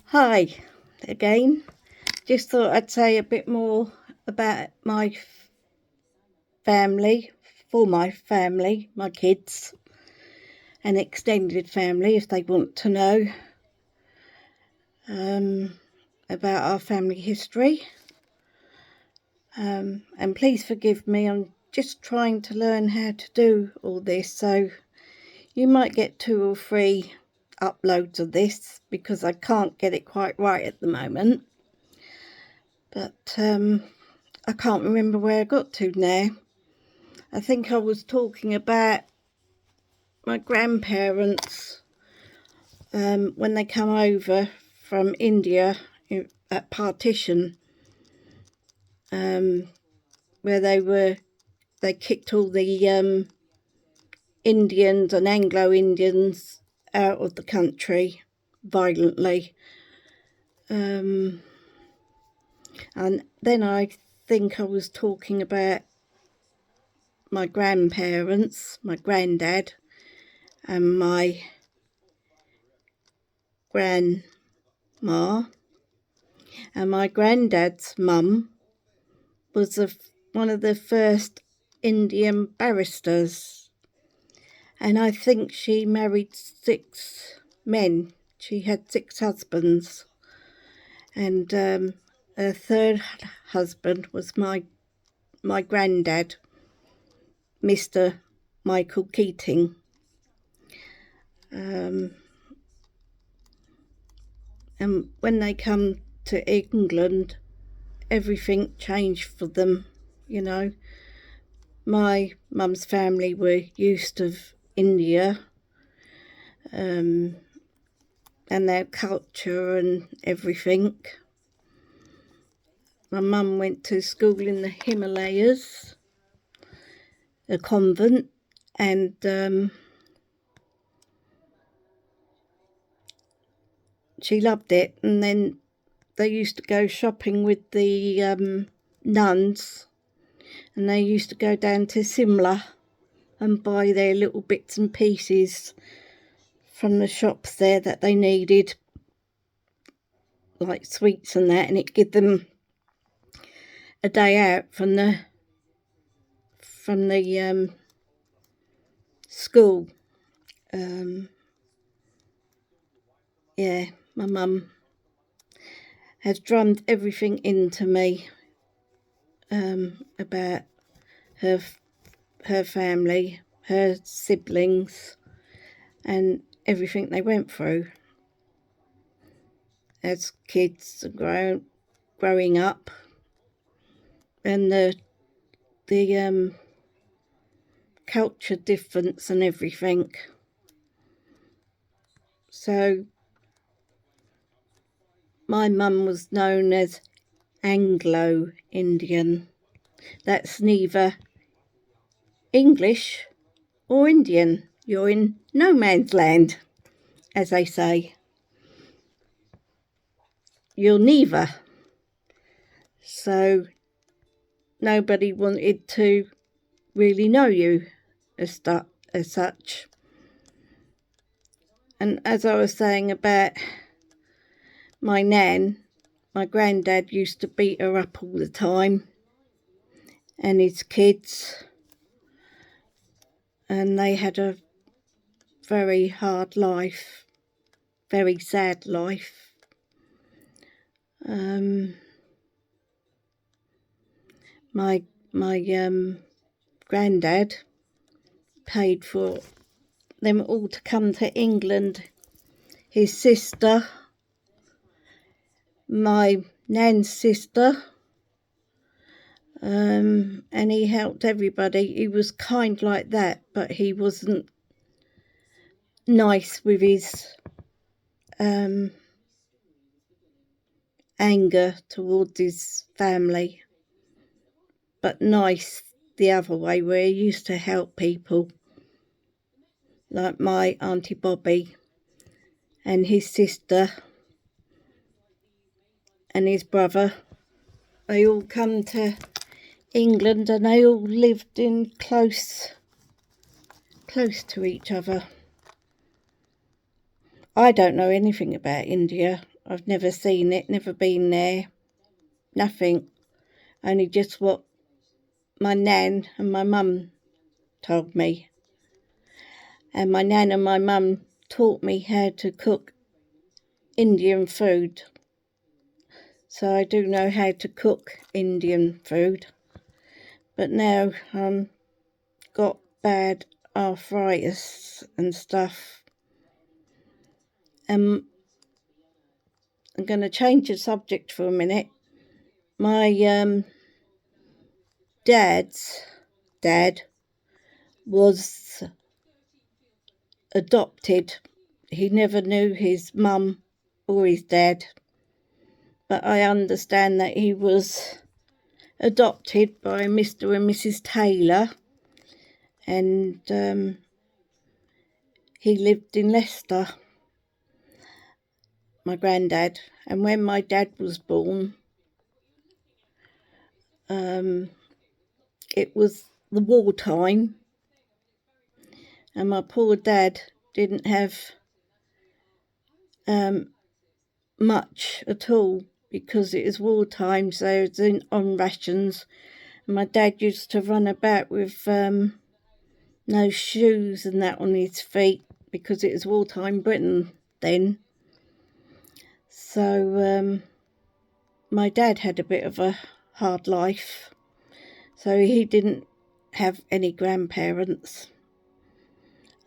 Hi again. Just thought I'd say a bit more about my family, for my family, my kids, and extended family if they want to know about our family history. And please forgive me, I'm just trying to learn how to do all this, so you might get 2 or 3 uploads of this because I can't get it quite right at the moment. But I can't remember where I got to now. I think I was talking about my grandparents when they come over from India at partition, where they kicked all the Indians and Anglo-Indians out of the country violently. And then I think I was talking about my grandparents, my granddad and my grandma, and my granddad's mum was one of the first Indian barristers, and I think she married 6 men. She had 6 husbands, and her third husband was my granddad, Mr. Michael Keating. And when they come to England, everything changed for them, you know. My mum's family were used to India and their culture and everything. My mum went to school in the Himalayas, a convent, and she loved it. And then they used to go shopping with the nuns, and they used to go down to Simla and buy their little bits and pieces from the shops there that they needed, like sweets and that, and it give them a day out from the school. Yeah, my mum has drummed everything into me about her family, her siblings, and everything they went through as kids growing up, and the culture difference and everything. So my mum was known as Anglo-Indian. That's neither English or Indian. You're in no man's land, as they say. You're neither. So nobody wanted to really know you as such. And as I was saying about my nan, my granddad used to beat her up all the time, and his kids, and they had a very hard life, very sad life. My granddad paid for them all to come to England. His sister, my nan's sister, and he helped everybody. He was kind like that, but he wasn't nice with his anger towards his family, but nice the other way, where he used to help people, like my Auntie Bobby and his sister and his brother. They all come to England and they all lived in close to each other. I don't know anything about India. I've never seen it, never been there, nothing. Only just what my nan and my mum told me. And my nan and my mum taught me how to cook Indian food. So I do know how to cook Indian food. But now got bad arthritis and stuff. I'm going to change the subject for a minute. My dad's dad was adopted. He never knew his mum or his dad, but I understand that he was adopted by Mr. and Mrs. Taylor, and he lived in Leicester, my granddad. And when my dad was born, it was the wartime, and my poor dad didn't have much at all because it was wartime, so it was on rations. And my dad used to run about with no shoes and that on his feet because it was wartime Britain then. So my dad had a bit of a hard life, so he didn't have any grandparents.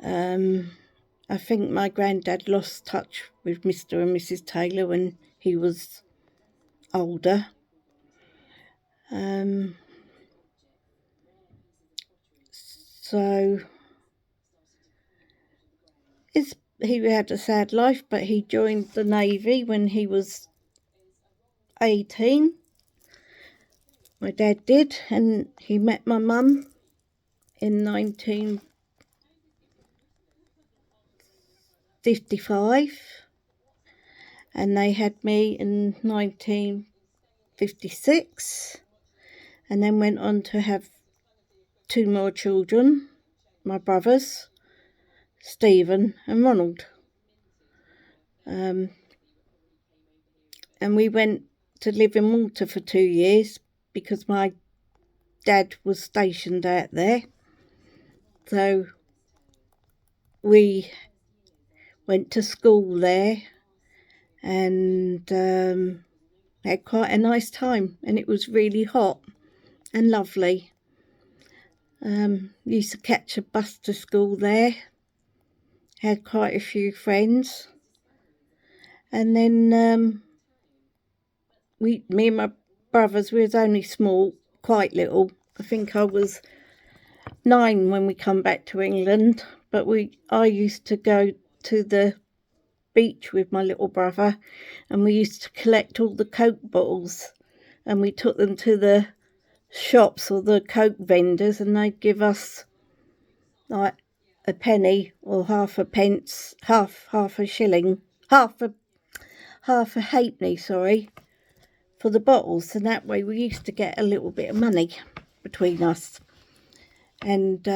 I think my granddad lost touch with Mr. and Mrs. Taylor when he was older. So he had a sad life, but he joined the Navy when he was 18. My dad did, and he met my mum in 1955, and they had me in 1956, and then went on to have 2 more children, my brothers, Stephen and Ronald. And we went to live in Malta for 2 years because my dad was stationed out there. So we went to school there and had quite a nice time, and it was really hot and lovely. Used to catch a bus to school there, had quite a few friends, and then me and my brothers, we was only small, quite little. I think I was 9 when we come back to England, but I used to go to the beach with my little brother, and we used to collect all the Coke bottles, and we took them to the shops or the Coke vendors, and they'd give us like a penny or half a pence, half a shilling, half a halfpenny, for the bottles, and that way we used to get a little bit of money between us. And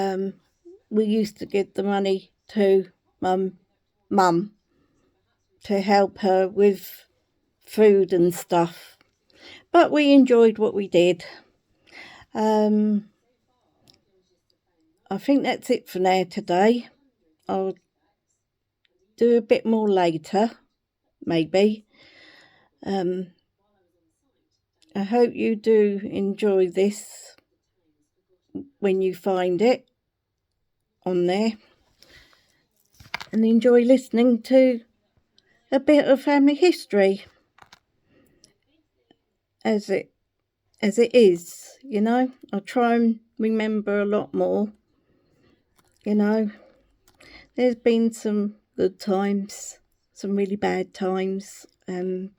we used to give the money to mum to help her with food and stuff. But we enjoyed what we did. I think that's it for now today. I'll do a bit more later, maybe. I hope you do enjoy this when you find it on there, and enjoy listening to a bit of family history as it is, you know. I'll try and remember a lot more, you know. There's been some good times, some really bad times, and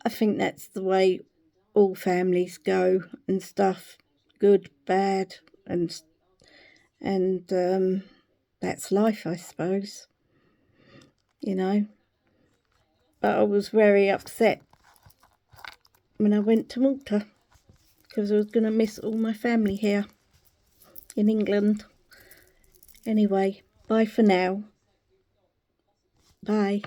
I think that's the way all families go and stuff, good, bad, and that's life, I suppose, you know. But I was very upset when I went to Malta because I was going to miss all my family here in England. Anyway, bye for now. Bye.